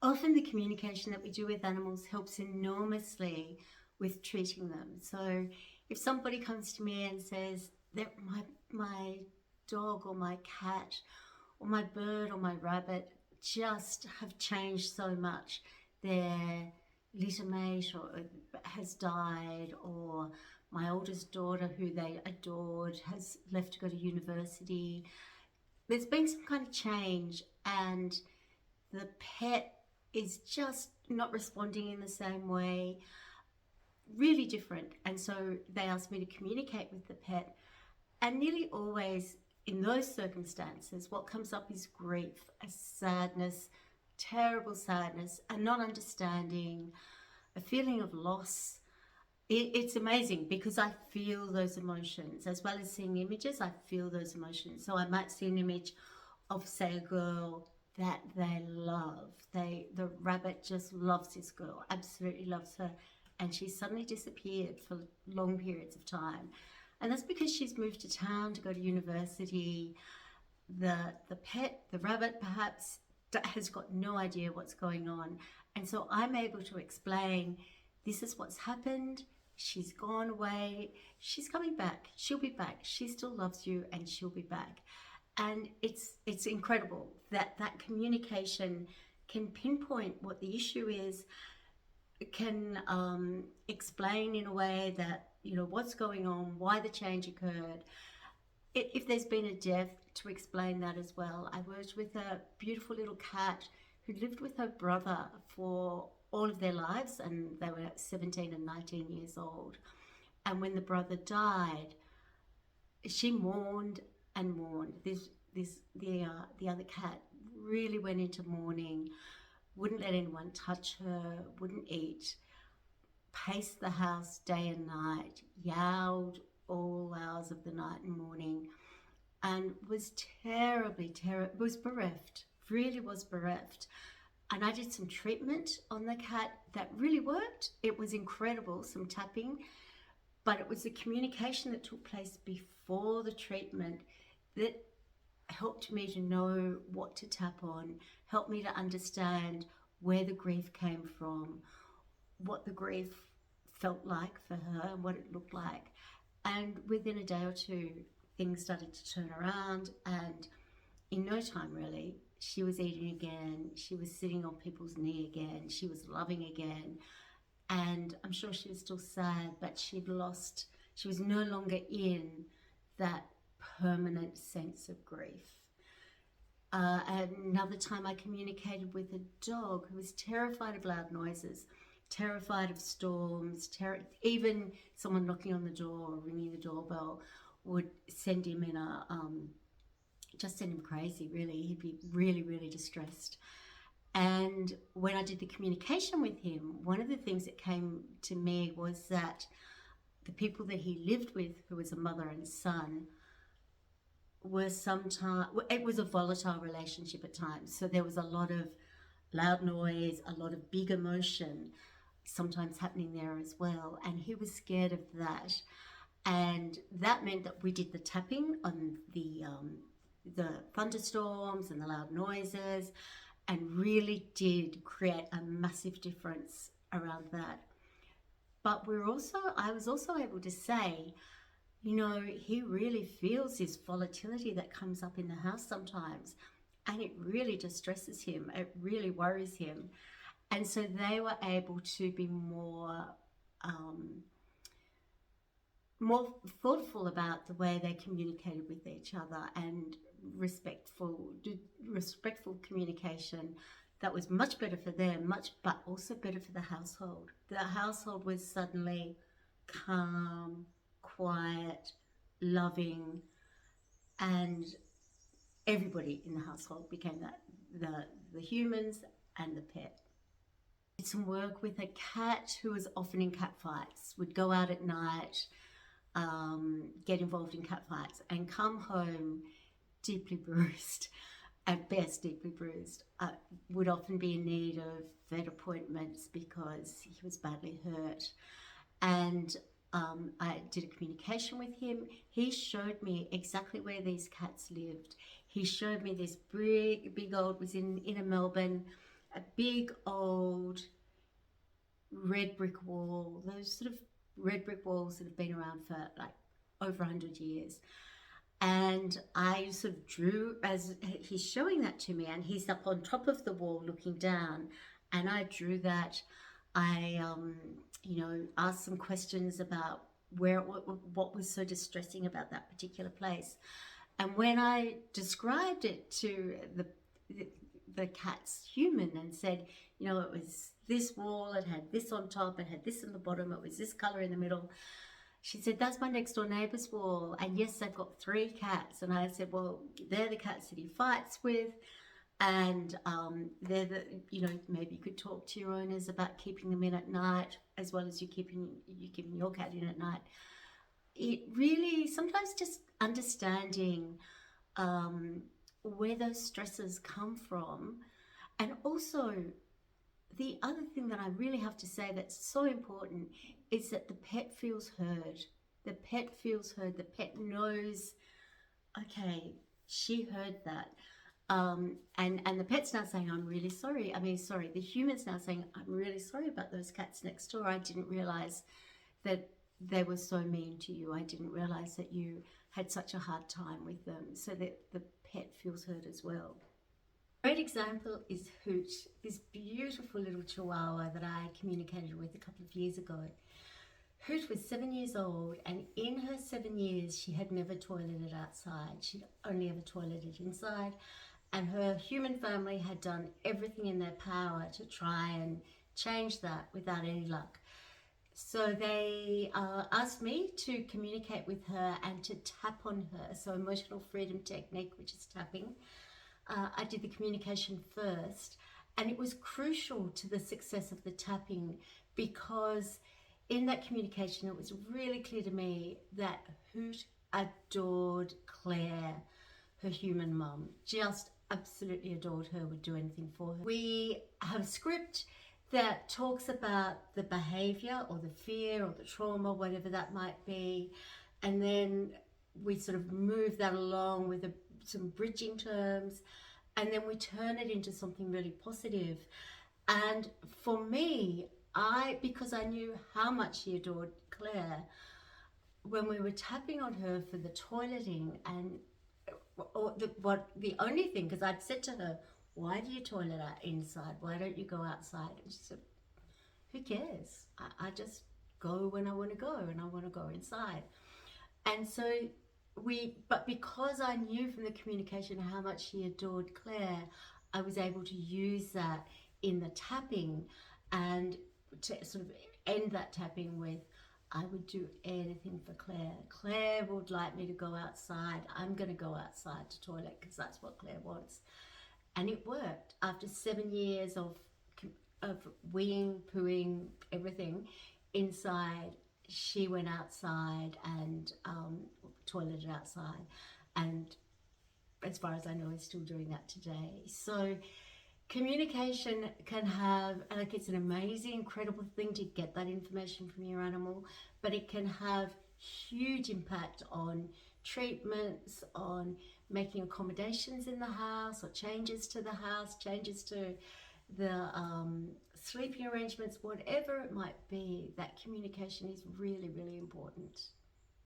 often the communication that we do with animals helps enormously with treating them. So if somebody comes to me and says that my dog or my cat or my bird or my rabbit just have changed so much, their litter mate or has died, or my oldest daughter who they adored has left to go to university, there's been some kind of change and the pet is just not responding in the same way, really different. And so they asked me to communicate with the pet. And nearly always in those circumstances, what comes up is grief, a sadness, terrible sadness, a not understanding, a feeling of loss. It's amazing because I feel those emotions as well as seeing images. I feel those emotions. So I might see an image of, say, a girl that they love. The rabbit just loves this girl, absolutely loves her, and she suddenly disappeared for long periods of time. And that's because she's moved to town to go to university. The pet, the rabbit perhaps, has got no idea what's going on. And so I'm able to explain, this is what's happened. She's gone away. She's coming back. She'll be back. She still loves you and she'll be back. And it's incredible that that communication can pinpoint what the issue is, can explain in a way that, you know, what's going on, why the change occurred. If there's been a death, to explain that as well. I worked with a beautiful little cat who lived with her brother for all of their lives, and they were 17 and 19 years old. And when the brother died, she mourned and mourned. The other cat really went into mourning, wouldn't let anyone touch her, wouldn't eat, paced the house day and night, yowled all hours of the night and morning, and was was bereft, really was bereft. And I did some treatment on the cat that really worked. It was incredible, some tapping, but it was the communication that took place before the treatment that helped me to know what to tap on, helped me to understand where the grief came from, what the grief felt like for her and what it looked like. And within a day or two, things started to turn around, and in no time really, she was eating again, she was sitting on people's knee again, she was loving again. And I'm sure she was still sad, but she was no longer in that permanent sense of grief. Another time I communicated with a dog who was terrified of loud noises, terrified of storms, even someone knocking on the door or ringing the doorbell would send him in just send him crazy, really. He'd be really, really distressed. And when I did the communication with him, one of the things that came to me was that the people that he lived with, who was a mother and son, were sometimes, it was a volatile relationship at times. So there was a lot of loud noise, a lot of big emotion sometimes happening there as well. And he was scared of that. And that meant that we did the tapping on the thunderstorms and the loud noises, and really did create a massive difference around that. But I was also able to say, you know, he really feels this volatility that comes up in the house sometimes, and it really distresses him, it really worries him. And so they were able to be more thoughtful about the way they communicated with each other, and respectful communication that was much better for them, but also better for the household. The household was suddenly calm, quiet, loving, and everybody in the household became that, the humans and the pet. Did some work with a cat who was often in cat fights, would go out at night, get involved in cat fights, and come home deeply bruised, at best deeply bruised, would often be in need of vet appointments because he was badly hurt. And I did a communication with him. He showed me exactly where these cats lived. He showed me this big old, was in inner Melbourne, a big old red brick wall, those sort of red brick walls that have been around for like over 100 years. And I sort of drew, as he's showing that to me, and he's up on top of the wall looking down, and I drew that. I, asked some questions about what was so distressing about that particular place. And when I described it to the cat's human and said, it was this wall, it had this on top, it had this in the bottom, it was this color in the middle, she said, that's my next door neighbor's wall. And yes, they've got 3 cats. And I said, well, they're the cats that he fights with. And they're maybe you could talk to your owners about keeping them in at night, as well as you keeping your cat in at night. It really, sometimes just understanding where those stresses come from. And also, the other thing that I really have to say that's so important is that the pet feels heard. The pet feels heard. The pet knows, okay, she heard that. And the pet's now saying, I'm really sorry. The human's now saying, I'm really sorry about those cats next door. I didn't realize that they were so mean to you. I didn't realize that you had such a hard time with them. So that the pet feels heard as well. A great example is Hoot, this beautiful little chihuahua that I communicated with a couple of years ago. Hoot was 7 years old, and in her 7 years, she had never toileted outside. She'd only ever toileted inside, and her human family had done everything in their power to try and change that without any luck. So they asked me to communicate with her and to tap on her. So emotional freedom technique, which is tapping. I did the communication first, and it was crucial to the success of the tapping, because in that communication it was really clear to me that Hoot adored Claire, her human mum, just absolutely adored her, would do anything for her. We have a script that talks about the behavior or the fear or the trauma, whatever that might be, and then we sort of move that along with some bridging terms, and then we turn it into something really positive. And for me, because I knew how much she adored Claire, when we were tapping on her for the toileting, and the only thing, because I'd said to her, why do you toilet inside? Why don't you go outside? And she said, who cares? I just go when I want to go, and I want to go inside. And so but because I knew from the communication how much she adored Claire, I was able to use that in the tapping, and to sort of end that tapping with, I would do anything for Claire. Claire would like me to go outside. I'm going to go outside to toilet because that's what Claire wants. And it worked. After 7 years of weeing, pooing, everything inside, she went outside and toileted outside. And as far as I know, is still doing that today. So communication can have, it's an amazing, incredible thing to get that information from your animal, but it can have huge impact on treatments, on making accommodations in the house, or changes to the house, changes to the sleeping arrangements, whatever it might be. That communication is really, really important.